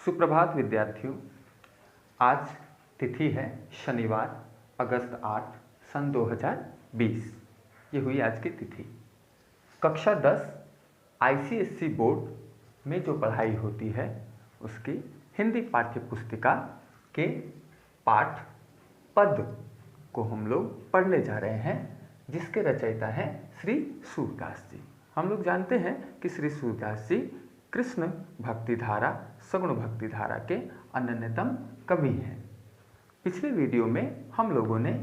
सुप्रभात विद्यार्थियों। आज तिथि है शनिवार, अगस्त 8 सन 2020। ये हुई आज की तिथि। कक्षा 10 ICSE बोर्ड में जो पढ़ाई होती है उसकी हिंदी पाठ्य पुस्तिका के पाठ पद को हम लोग पढ़ने जा रहे हैं, जिसके रचयिता हैं श्री सूरदास जी। हम लोग जानते हैं कि श्री सूरदास जी कृष्ण भक्तिधारा, सगुण भक्तिधारा के अनन्यतम कवि हैं। पिछले वीडियो में हम लोगों ने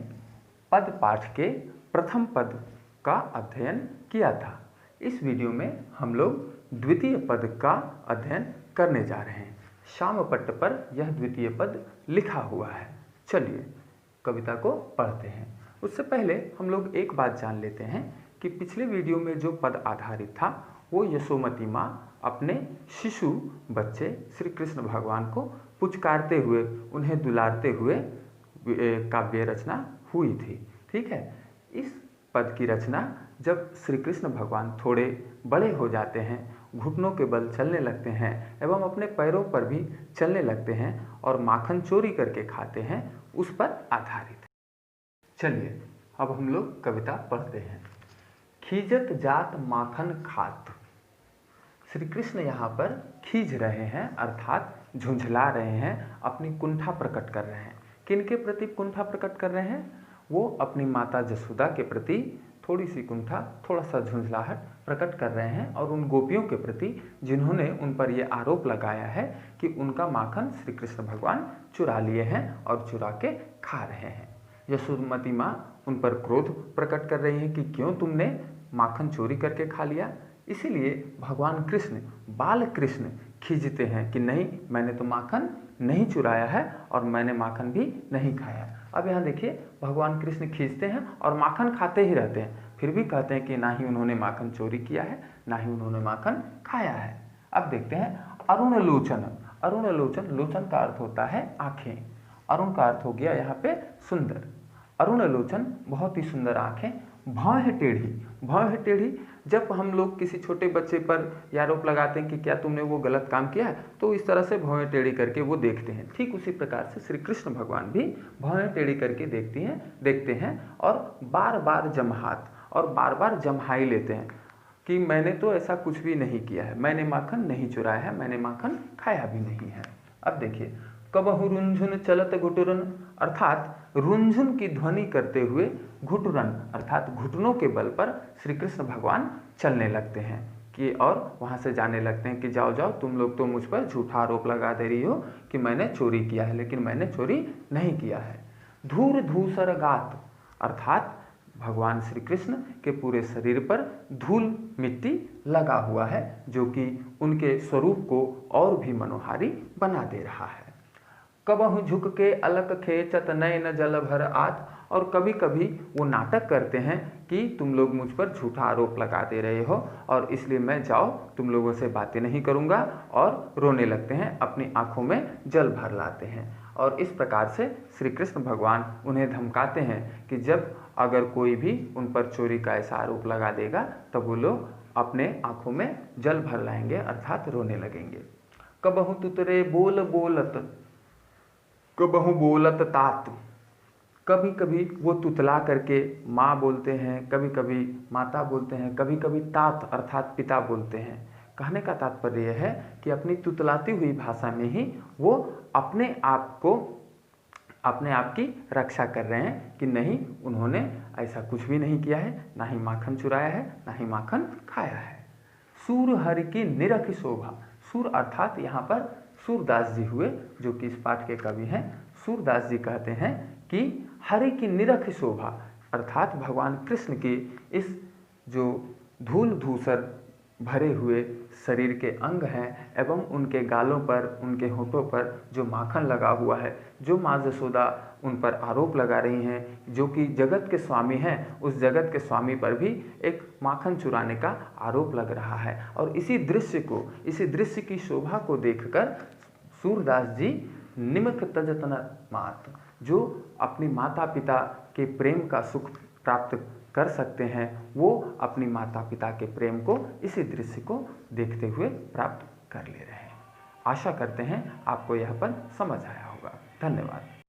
पद पाठ के प्रथम पद का अध्ययन किया था। इस वीडियो में हम लोग द्वितीय पद का अध्ययन करने जा रहे हैं। श्यामपट्ट पर यह द्वितीय पद लिखा हुआ है। चलिए कविता को पढ़ते हैं। उससे पहले हम लोग एक बात जान लेते हैं कि पिछले वीडियो में जो पद आधारित था वो यशोमती माँ अपने शिशु बच्चे श्री कृष्ण भगवान को पुचकारते हुए, उन्हें दुलारते हुए काव्य रचना हुई थी। ठीक है। इस पद की रचना जब श्री कृष्ण भगवान थोड़े बड़े हो जाते हैं, घुटनों के बल चलने लगते हैं एवं अपने पैरों पर भी चलने लगते हैं और माखन चोरी करके खाते हैं, उस पर आधारित है। चलिए अब हम लोग कविता पढ़ते हैं। खीजत जात माखन खात। श्री कृष्ण यहाँ पर खींच रहे हैं, अर्थात झुंझला रहे हैं, अपनी कुंठा प्रकट कर रहे हैं। किनके प्रति कुंठा प्रकट कर रहे हैं? वो अपनी माता जसोदा के प्रति थोड़ी सी कुंठा, थोड़ा सा झुंझलाहट प्रकट कर रहे हैं, और उन गोपियों के प्रति जिन्होंने उन पर यह आरोप लगाया है कि उनका माखन श्री कृष्ण भगवान चुरा लिए हैं और चुरा के खा रहे हैं। यशोमती माँ उन पर क्रोध प्रकट कर रही है कि क्यों तुमने माखन चोरी करके खा लिया। इसीलिए भगवान कृष्ण, बाल कृष्ण खींचते हैं कि नहीं, मैंने तो माखन नहीं चुराया है और मैंने माखन भी नहीं खाया। अब यहाँ देखिए, भगवान कृष्ण खींचते हैं और माखन खाते ही रहते हैं, फिर भी कहते हैं कि ना ही उन्होंने माखन चोरी किया है, ना ही उन्होंने माखन खाया है। अब देखते हैं अरुण लोचन। अरुण लोचन, लोचन का अर्थ होता है आँखें, अरुण का अर्थ हो गया यहाँ पे सुंदर। अरुण लोचन, बहुत ही सुंदर आँखें। भौं टेढ़ी, भौं टेढ़ी, जब हम लोग किसी छोटे बच्चे पर आरोप लगाते हैं कि क्या तुमने वो गलत काम किया है, तो इस तरह से भौं टेढ़ी करके वो देखते हैं। ठीक उसी प्रकार से श्री कृष्ण भगवान भी भौं टेढ़ी करके देखते हैं और बार बार जमहात और बार बार जमहाई लेते हैं कि मैंने तो ऐसा कुछ भी नहीं किया है, मैंने माखन नहीं चुराया है, मैंने माखन खाया भी नहीं है। अब देखिए, कबहु रुंझुन चलत घुटुरन, अर्थात रुंझुन की ध्वनि करते हुए घुटुरन अर्थात घुटनों के बल पर श्री कृष्ण भगवान चलने लगते हैं कि और वहाँ से जाने लगते हैं कि जाओ जाओ, तुम लोग तो मुझ पर झूठा आरोप लगा दे रही हो कि मैंने चोरी किया है, लेकिन मैंने चोरी नहीं किया है। धूर धूसर गात, अर्थात भगवान श्री कृष्ण के पूरे शरीर पर धूल मिट्टी लगा हुआ है, जो कि उनके स्वरूप को और भी मनोहारी बना दे रहा है। कबहु झुक के अलक खेचत नयन जल भर आत, और कभी कभी वो नाटक करते हैं कि तुम लोग मुझ पर झूठा आरोप लगा दे रहे हो और इसलिए मैं जाओ तुम लोगों से बातें नहीं करूँगा, और रोने लगते हैं, अपनी आंखों में जल भर लाते हैं। और इस प्रकार से श्री कृष्ण भगवान उन्हें धमकाते हैं कि जब अगर कोई भी उन पर चोरी का ऐसा आरोप लगा देगा तब वो लोग अपने आंखों में जल भर लाएंगे, अर्थात रोने लगेंगे। कबहु तुतरे बोल बोलत, कबहु बोलत तात, कभी कभी वो तुतला करके माँ बोलते हैं, कभी कभी माता बोलते हैं, कभी कभी तात अर्थात पिता बोलते हैं। कहने का तात्पर्य यह है कि अपनी तुतलाती हुई भाषा में ही वो अपने आप की रक्षा कर रहे हैं कि नहीं, उन्होंने ऐसा कुछ भी नहीं किया है, ना ही माखन चुराया है, ना ही माखन खाया है। सूर हरि की निरख शोभा, सूर अर्थात यहाँ पर सूरदास जी हुए, जो कि इस पाठ के कवि हैं। सूरदास जी कहते हैं कि हरि की निरख शोभा अर्थात भगवान कृष्ण की इस जो धूल धूसर भरे हुए शरीर के अंग हैं एवं उनके गालों पर, उनके होठों पर जो माखन लगा हुआ है, जो माँ जसोदा उन पर आरोप लगा रही हैं, जो कि जगत के स्वामी हैं, उस जगत के स्वामी पर भी एक माखन चुराने का आरोप लग रहा है। और इसी दृश्य की शोभा को देखकर सूरदास जी निमक तजतन मात, जो अपनी माता पिता के प्रेम का सुख प्राप्त कर सकते हैं, वो अपनी माता पिता के प्रेम को, इसी दृश्य को देखते हुए प्राप्त कर ले रहे हैं। आशा करते हैं आपको यह पद समझ आया होगा। धन्यवाद।